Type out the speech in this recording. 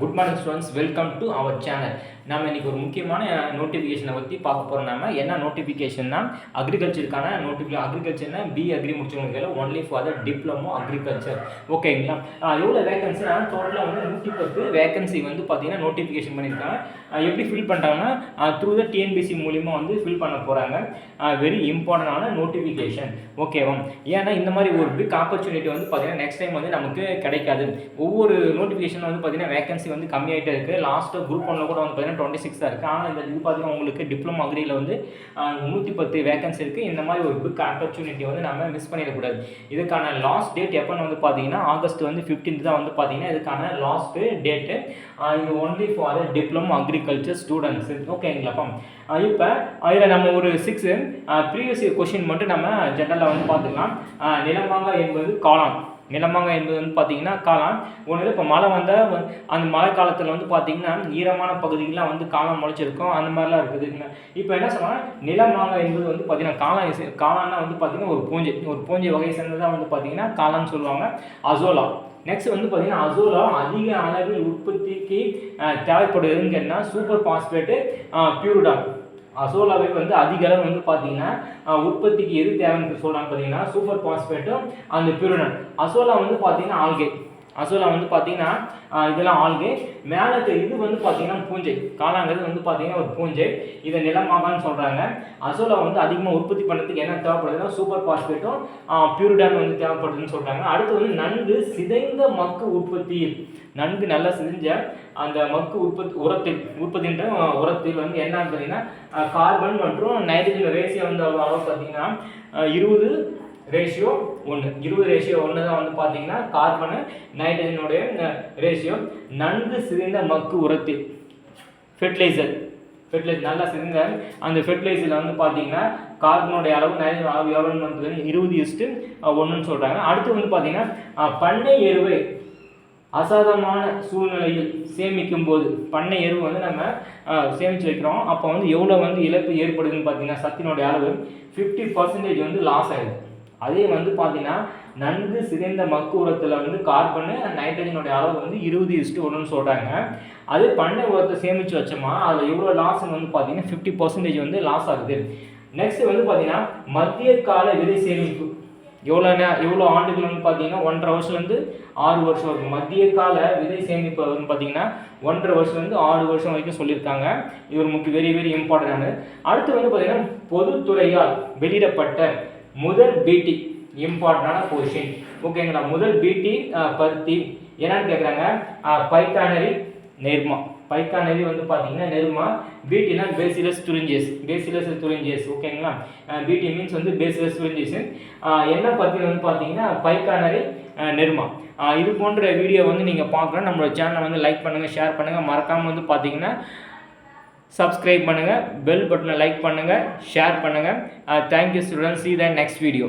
Good morning students, welcome to our channel. நம்ம இன்றைக்கி ஒரு முக்கியமான நோட்டிஃபிகேஷனை பற்றி பார்க்க போகிறோம். நம்ம என்ன நோட்டிஃபிகேஷன்னா அக்ரிகல்ச்சருக்கான அக்ரிகல்ச்சர்னா அக்ரி முடிச்சவங்களுக்கு only for the diploma agriculture. ஓகேங்களா? எவ்வளோ வேகன்சினா டோட்டலாக வந்து 110 வேகன்சி வந்து பார்த்தீங்கன்னா நோட்டிஃபிகேஷன் பண்ணியிருக்காங்க. எப்படி ஃபில் பண்ணுறாங்கன்னா த்ரூ த டிஎன்பிசி மூலிமா வந்து ஃபில் பண்ண போகிறாங்க. வெரி இம்பார்ட்டண்டான நோட்டிஃபிகேஷன். ஓகேவா? ஏன்னா இந்த மாதிரி ஒரு பிக் ஆப்பர்ச்சுனிட்டி வந்து பார்த்தீங்கன்னா நெக்ஸ்ட் டைம் வந்து நமக்கு கிடைக்காது. ஒவ்வொரு நோட்டிஃபிகேஷன் வந்து பார்த்தீங்கன்னா வேகன்சி வந்து கம்மியாகிட்டே இருக்குது. லாஸ்ட்டு குரூப் 1 கூட வந்து பார்த்தீங்கன்னா 26 தான் இருக்குது. ஆனால் இந்த இது பார்த்தீங்கன்னா உங்களுக்கு டிப்ளமோ அக்ரியில் வந்து 110 வேகன்சி இருக்குது. இந்த மாதிரி ஒரு பிக் ஆப்பர்ச்சுனிட்டி வந்து நம்ம மிஸ் பண்ணிடக்கூடாது. இதுக்கான லாஸ்ட் டேட் எப்போன்னு வந்து பார்த்தீங்கன்னா ஆகஸ்ட் வந்து 15 தான் வந்து பார்த்தீங்கன்னா இதுக்கான லாஸ்ட்டு டேட்டு. இது only for diploma agriculture students. ஓகேங்களாப்பா? இப்போ இதில் நம்ம ஒரு 6 ப்ரீவியஸ் கொஷின் மட்டும் நம்ம ஜெனரலாக வந்து பார்த்துக்கலாம். நிலமாங்காய் என்பது காளான். நிலமாங்காய் என்பது வந்து பார்த்தீங்கன்னா காளான் ஒன்று. இப்போ மழை வந்தால் அந்த மழை காலத்தில் வந்து பார்த்தீங்கன்னா ஈரமான பகுதிகள்லாம் வந்து காளான் முளைச்சிருக்கும். அந்த மாதிரிலாம் இருக்குதுங்க. இப்போ என்ன சொன்னால் நிலமாங்காய் என்பது வந்து பார்த்தீங்கன்னா காளான்னா வந்து பார்த்தீங்கன்னா ஒரு பூஞ்சை வகை சேர்ந்ததாக வந்து பார்த்தீங்கன்னா காளான்னு சொல்லுவாங்க. அசோலா. நெக்ஸ்ட் வந்து பார்த்தீங்கன்னா அசோலா அதிக அளவில் உற்பத்திக்கு தேவைப்படுதுன்னு கேட்டால் சூப்பர் பாஸ்பேட்டு பியூரிடான். அசோலாவை வந்து அதிக அளவு வந்து பார்த்தீங்கன்னா உற்பத்திக்கு எது தேவைன்னு சொல்கிறாங்க பார்த்தீங்கன்னா சூப்பர் பாஸ்பேட்டும் அந்த பியூரிடான். அசோலா வந்து பார்த்தீங்கன்னா ஆல்கே. அசோலா வந்து பார்த்தீங்கன்னா இதெல்லாம் ஆல்கே. மேலே இது வந்து பார்த்தீங்கன்னா பூஞ்சை. காளாங்கிறது வந்து பார்த்தீங்கன்னா ஒரு பூஞ்சை. இதை நிலமாகான்னு சொல்கிறாங்க. அசோலா வந்து அதிகமாக உற்பத்தி பண்ணுறதுக்கு என்ன தேவைப்படுதுன்னா சூப்பர் பாஸ்பேட்டும் பியூரிடான் வந்து தேவைப்படுதுன்னு சொல்கிறாங்க. அடுத்து வந்து நன்கு சிதைந்த மக்கு உற்பத்தி. நன்கு நல்லா சிதைஞ்ச அந்த மக்கு உற்பத்தின்ற உரத்தில் வந்து என்னன்னு பார்த்தீங்கன்னா கார்பன் மற்றும் நைட்ரஜன் ரேஷியோ வந்து அளவு பார்த்தீங்கன்னா 20:1. 20:1 தான் வந்து பார்த்தீங்கன்னா கார்பனு நைட்ரஜனுடைய ரேஷியோ. நன்கு சிதைந்த மக்கு உரத்தில் ஃபெர்டிலைசர் நல்லா சிதைந்த அந்த ஃபெர்டிலைசரில் வந்து பார்த்தீங்கன்னா கார்பனுடைய அளவு நைட்ரஜன் அளவு எவ்வளோன்னு வந்து 20:1 சொல்கிறாங்க. அடுத்து வந்து பார்த்தீங்கன்னா பண்ணை எருவை அசாதமான சூழ்நிலையில் சேமிக்கும் போது பண்ணை எருவு வந்து நம்ம சேமித்து வைக்கிறோம். அப்போ வந்து எவ்வளோ வந்து இழப்பு ஏற்படுதுன்னு பார்த்தீங்கன்னா சத்தினுடைய அளவு 50% வந்து லாஸ் ஆகிடுது. அதே வந்து பார்த்தீங்கன்னா நன்கு சிதைந்த மக்கு உரத்தில் வந்து கார்பனு நைட்ரஜனுடைய அளவு வந்து 20:1 சொல்கிறாங்க. அது பண்ணை உரத்தை சேமித்து வச்சோமா அதில் எவ்வளோ லாஸ்ன்னு வந்து பார்த்தீங்கன்னா 50% வந்து லாஸ் ஆகுது. நெக்ஸ்ட் வந்து பார்த்தீங்கன்னா மத்திய கால விதை சேமிப்பு எவ்வளோ ஆண்டுகள் வந்து பார்த்தீங்கன்னா 1.5 வருஷத்துலேருந்து 6 வருஷம் இருக்கும். மத்திய கால விதை சேமிப்பு வந்து பார்த்தீங்கன்னா 1.5 வருஷத்துலேருந்து 6 வருஷம் வரைக்கும் சொல்லியிருக்காங்க. இது ஒரு வெரி வெரி இம்பார்ட்டன்டானது. அடுத்து வந்து பார்த்தீங்கன்னா பொதுத்துறையால் வெளியிடப்பட்ட முதல் பிடி இம்பார்ட்டண்டான கொஷின். ஓகேங்களா? முதல் பிடி பருத்தி என்னன்னு கேட்குறாங்க. பைக்கானரி நெர்மா. பைக்கானரி வந்து பார்த்தீங்கன்னா நெர்மா. பிடினா பேசிலஸ் துரிஞ்சேஸ். ஓகேங்களா? பிடி மீன்ஸ் வந்து பேசிலஸ் துரிஞ்சேஸ். என்ன பருத்தி வந்து பார்த்தீங்கன்னா பைக்கானரி நெர்மா. இது போன்ற வீடியோ வந்து நீங்கள் பார்க்கலாம். நம்மளோட சேனலை வந்து லைக் பண்ணுங்கள், ஷேர் பண்ணுங்கள். மறக்காமல் வந்து பார்த்தீங்கன்னா சப்ஸ்கிரைப் பண்ணுங்கள், பெல் பட்டனை லைக் பண்ணுங்கள், ஷேர் பண்ணுங்கள். Thank you students. See you in the next video.